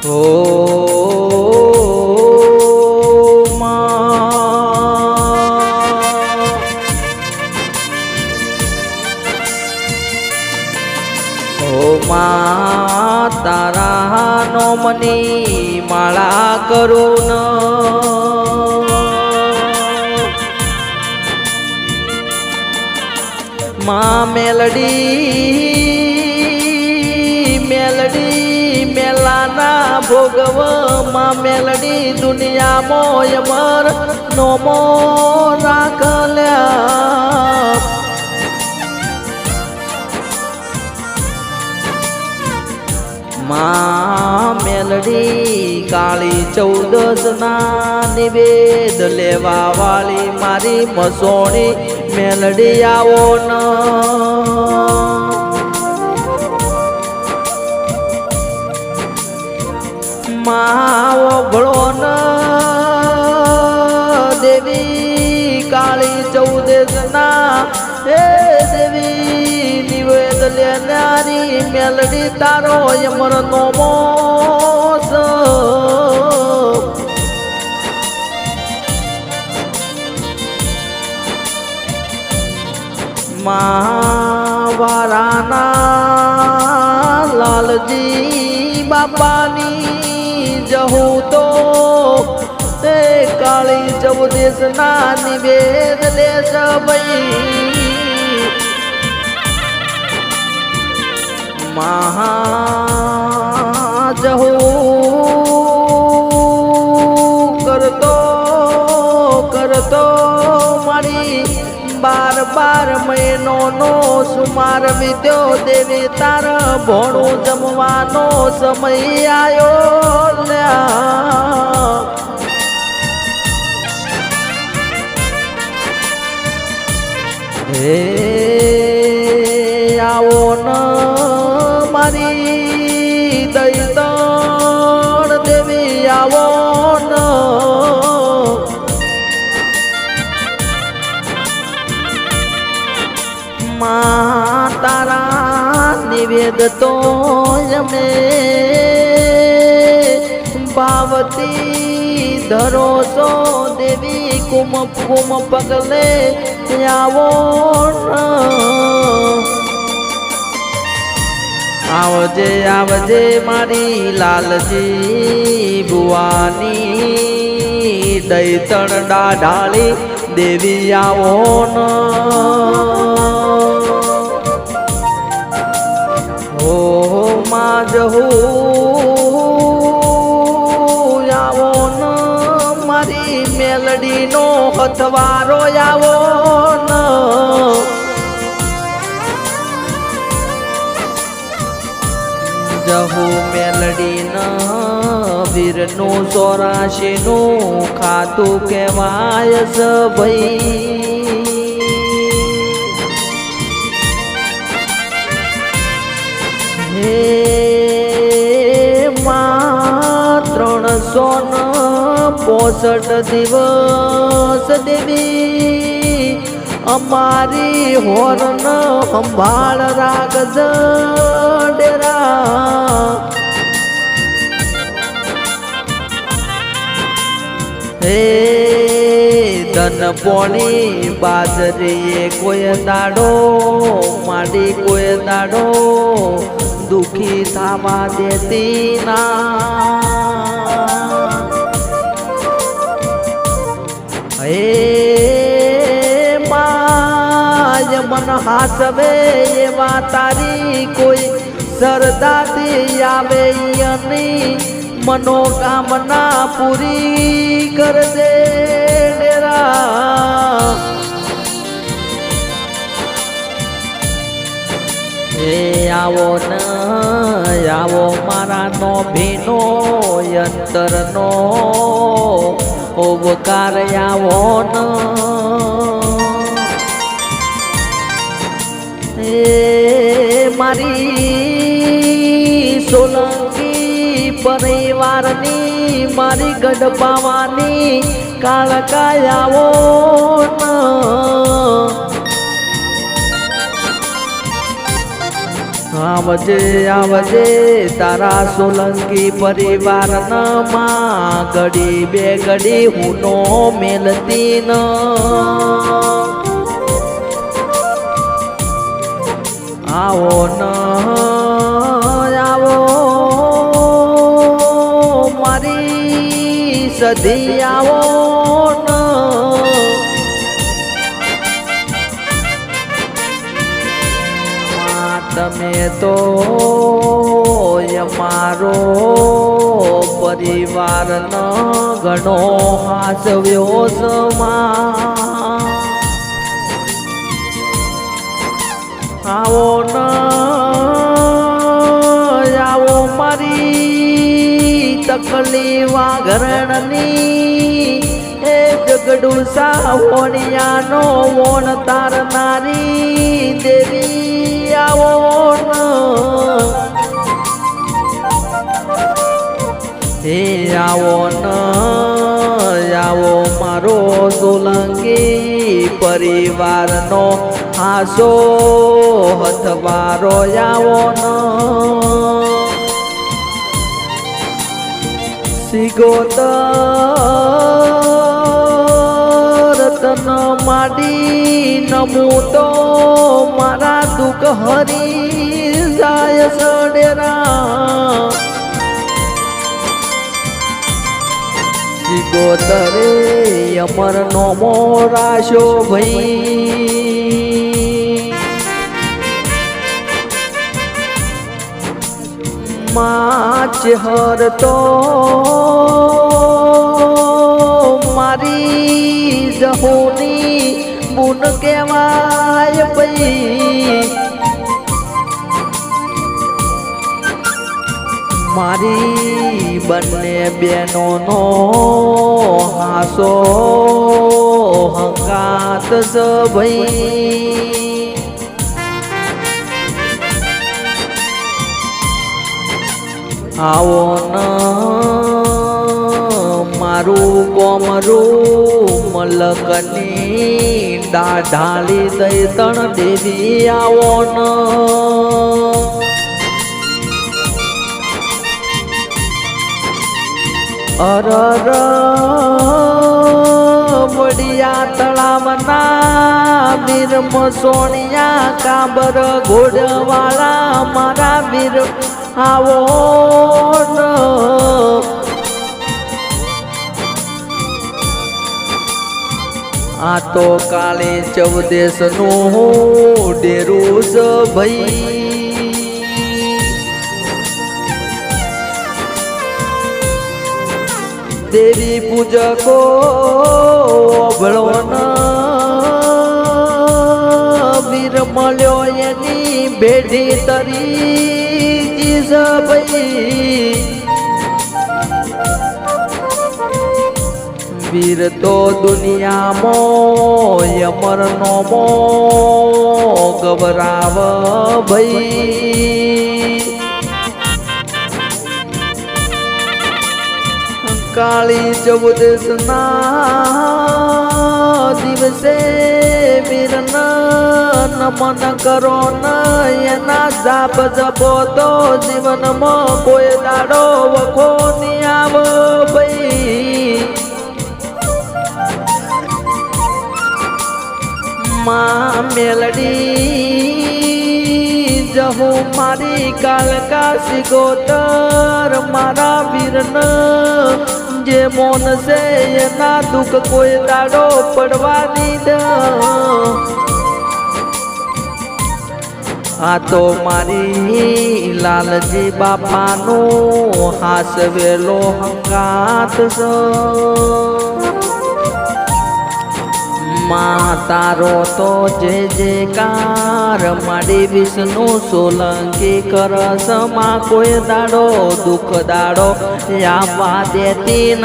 ઓ માં તારા નોમની માળા કરું ન માં મેલડી મેલડી મેલાના ભોગવ માં મેલડી દુનિયામાં અમર નોમો રાખલ્યા માં મેલડી કાળી ચૌદસ ના નિવેદ લેવા વાળી મારી મસોણી મેલડી આવો ન માં ઓગળો ન દેવી કાળી ચૌદસ ના હે દેવી નિવેદ લેનારી મેલડી તારો અમર નોમો વારાના લાલજી બાપાની જહું તો તે કાળી ચૌદસ ના નિવેદ લેશ ભાઈ મહા જહું કરતો કરતો મારી બાર મહિનો નો સુમાર વિદ્યો દેવી તાર ભોણું જમવાનો સમય આયો હે આવો ન મારી દૈતણ દેવી આવો ન માં તારા નિવેદ તો અમે ભાવતી ધરો છો દેવી કુમ કુમ પગલે આવો આવજે આવજે મારી લાલજી ભુવાની દૈતણ ડાઢાળી દેવી આવો ન ઓ માં જહું આવો ન મારી મેલડી નો હથવારો આવો ન જહું મેલડી ન વીરનું 84 નું ખાતું કહેવાય છે ભાઈ હે માં 365 દિવસ દેવી અમારી હોરન સંભાળ રાખજ ડેરા હે ધન પોણી બાજરીએ કોઈ દાડો માડી કોઈ દાડો દુખી થાવા દેતી ના હે માય મન હાસવે એવા તારી કોઈ સરદાથી આવે યની મનોકામના પૂરી કરજે ડેરા હે આવો ન આવો મારા નો ભીનો યંતરનો ઓવકાર આવો ન હે મારી સોલંકી પરિવારની મારી ગઢપાવાની કાળકા આવો ન આવજે આવજે તારા સોલંકી પરિવાર માં ઘડી બે ઘડી હું નો મેલતી ન આવો ન આવો મારી સધી આવો ન તમે તો અમારો પરિવાર ન ઘણો હાસવ્યો સમા આવો ન આવો મારી તકલીફ ઘરણની એ જગડું સાવણિયાનો વોણ તારનારી દેવી આવો હે આવો ન આવો મારો સોલંકી પરિવારનો હાસો હથવારો આવો ન સિગોતર તન માડી નમું તો મારા દુઃખ હરી જાય સડેરા સિગોતરે અમર નો મોરાશો ભાઈ માચ હર તો મારી જહોની બુન કહેવાય ભાઈ મારી બંને બહેનોનો હાસો હંગાત જ ભાઈ આવો ન મારું કોમરું મલકની ઢાળી દઈ તણ દેવી આવો ન અરર વડિયા તળાવના વીર મસોણિયા કાબર ઘોડવાળા મારા વીર આવો ન આ તો કાલે 14 નું ડેરું જ ભાઈ દેવી પૂજકો અભળો ન વીર મળ્યો એની ભેડી તરી ભાઈ વીર તો દુનિયામાં અમર નો મો ગભરાવ ભાઈ કાળી 14 ના દિવસે વીરન નમન કરો ન એના જાપ જપો તો જીવનમાં કોઈ દાડો વખો ની આવ ભાઈ માં મેલડી જહું મારી કાલકા સિગોતર મારા વીરન જે મોન છે એના દુઃખ કોઈ દાડો પડવાની દ આ તો મારી લાલજી બાપાનું હાસવેલો હંગાત છે માં તારો તો જે જેકાર માડી વિષ્ણુ સોલંકી કરસમાં કોઈ દાડો દુઃખ દાડો આવવા દેતી ન